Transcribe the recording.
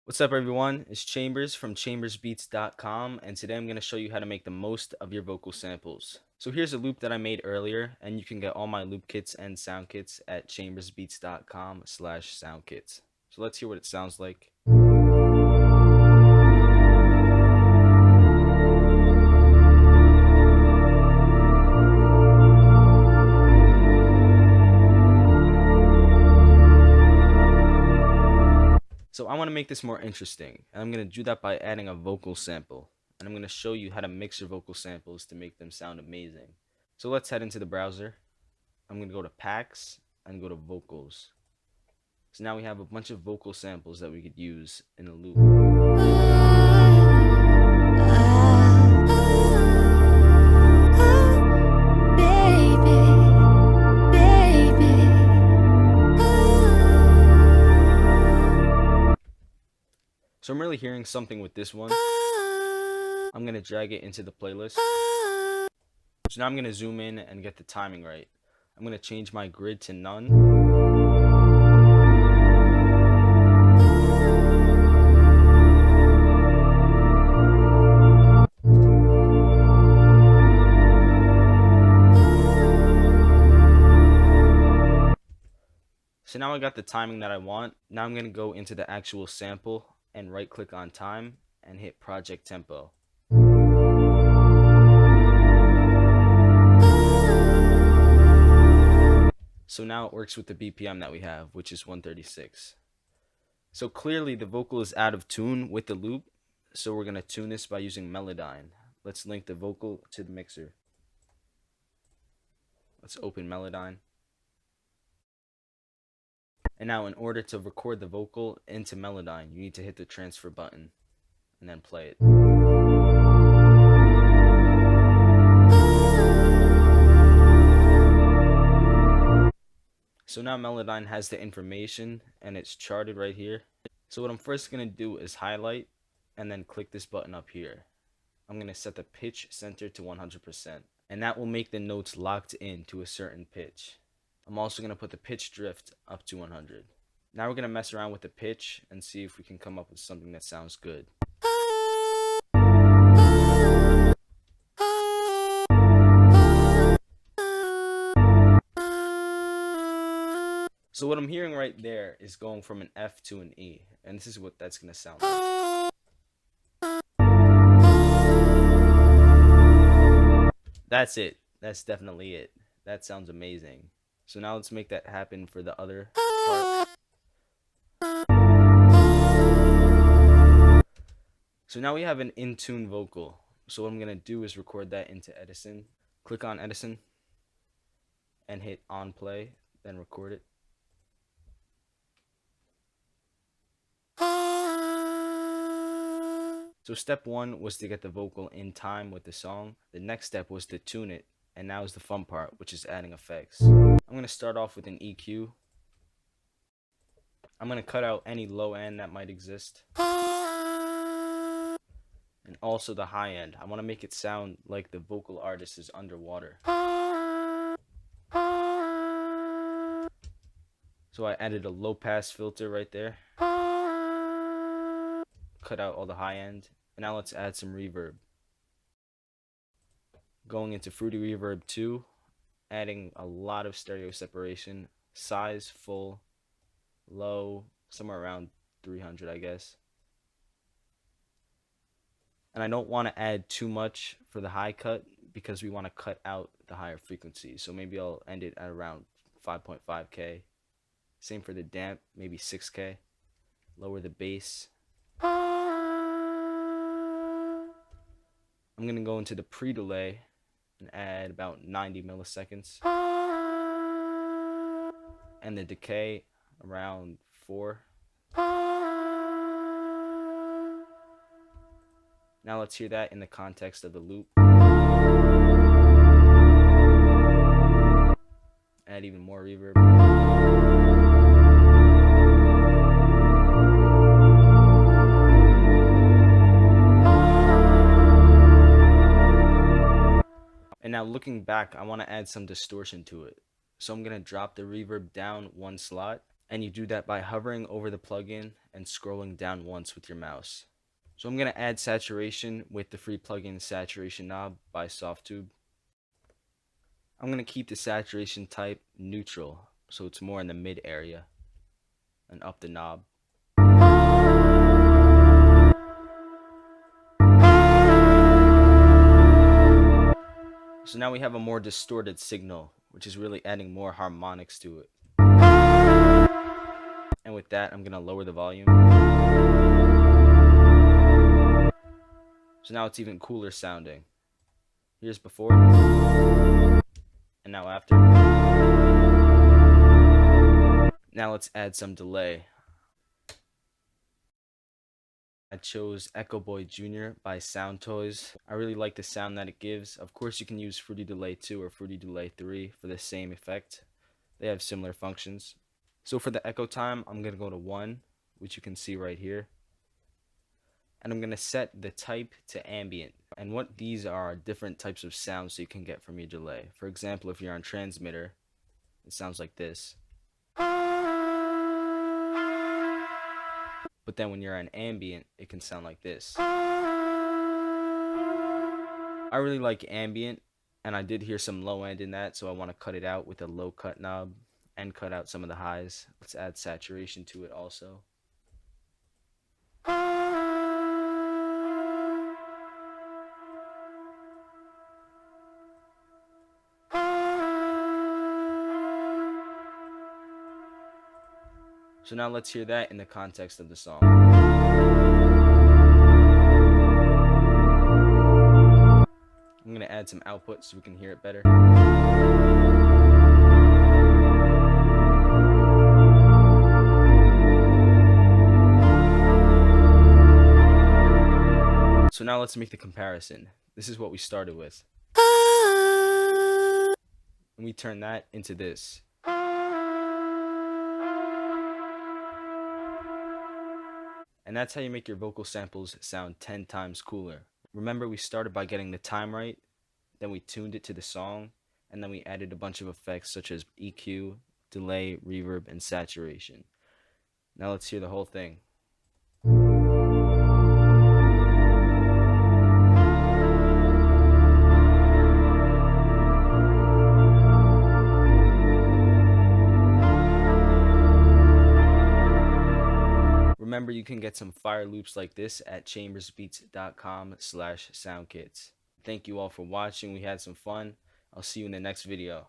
What's up, everyone? It's Chambers from chambersbeats.com, and today I'm going to show you how to make the most of your vocal samples. So here's a loop that I made earlier, and you can get all my loop kits and sound kits at chambersbeats.com/sound kits. So let's hear what it sounds like. So I want to make this more interesting, and I'm going to do that by adding a vocal sample. And I'm going to show you how to mix your vocal samples to make them sound amazing. So let's head into the browser. I'm going to go to Packs and go to Vocals. So now we have a bunch of vocal samples that we could use in a loop. So I'm really hearing something with this one. I'm going to drag it into the playlist. So now I'm going to zoom in and get the timing right. I'm going to change my grid to none. So now I got the timing that I want. Now I'm going to go into the actual sample and right click on time and hit project tempo. So now it works with the BPM that we have, which is 136. So clearly the vocal is out of tune with the loop, so we're going to tune this by using Melodyne. Let's link the vocal to the mixer. Let's open Melodyne. And now in order to record the vocal into Melodyne, you need to hit the transfer button and then play it. So now Melodyne has the information and it's charted right here. So what I'm first going to do is highlight and then click this button up here. I'm going to set the pitch center to 100%, and that will make the notes locked in to a certain pitch. I'm also going to put the pitch drift up to 100. Now we're going to mess around with the pitch and see if we can come up with something that sounds good. So what I'm hearing right there is going from an F to an E, and this is what that's going to sound like. That's it. That's definitely it. That sounds amazing. So now let's make that happen for the other part. So now we have an in-tune vocal. So what I'm going to do is record that into Edison. Click on Edison and hit on play, then record it. So step one was to get the vocal in time with the song. The next step was to tune it, and now is the fun part, which is adding effects. I'm going to start off with an EQ. I'm going to cut out any low end that might exist. And also the high end. I want to make it sound like the vocal artist is underwater. So I added a low pass filter right there. Cut out all the high end. And now let's add some reverb. Going into Fruity Reverb 2, adding a lot of stereo separation, size, full, low, somewhere around 300, I guess. And I don't want to add too much for the high cut because we want to cut out the higher frequencies. So maybe I'll end it at around 5.5K. Same for the damp, maybe 6K. Lower the bass. I'm going to go into the pre-delay and add about 90 milliseconds. And the decay around 4. Now let's hear that in the context of the loop. Add even more reverb. And now looking back, I want to add some distortion to it. So I'm going to drop the reverb down one slot And you do that by hovering over the plugin and scrolling down once with your mouse. So I'm going to add saturation with the free plugin saturation knob by Softtube. I'm going to keep the saturation type neutral, so it's more in the mid area, and up the knob. So now we have a more distorted signal, which is really adding more harmonics to it. And with that, I'm going to lower the volume. So now it's even cooler sounding. Here's before, and now after. Now let's add some delay. I chose Echo Boy Jr. by Sound Toys. I really like the sound that it gives. Of course, you can use Fruity Delay 2 or Fruity Delay 3 for the same effect. They have similar functions. So for the echo time, I'm going to go to 1, which you can see right here. And I'm going to set the type to ambient. And what these are different types of sounds you can get from your delay. For example, if you're on transmitter, it sounds like this. But then when you're on ambient, it can sound like this. I really like ambient, and I did hear some low end in that, so I want to cut it out with a low cut knob and cut out some of the highs. Let's add saturation to it also. So now let's hear that in the context of the song. I'm going to add some output so we can hear it better. So now let's make the comparison. This is what we started with. And we turn that into this. And that's how you make your vocal samples sound 10 times cooler. Remember, we started by getting the time right, then we tuned it to the song, and then we added a bunch of effects such as EQ, delay, reverb, and saturation. Now let's hear the whole thing. Remember, you can get some fire loops like this at chambersbeats.com/soundkits. Thank you all for watching. We had some fun. I'll see you in the next video.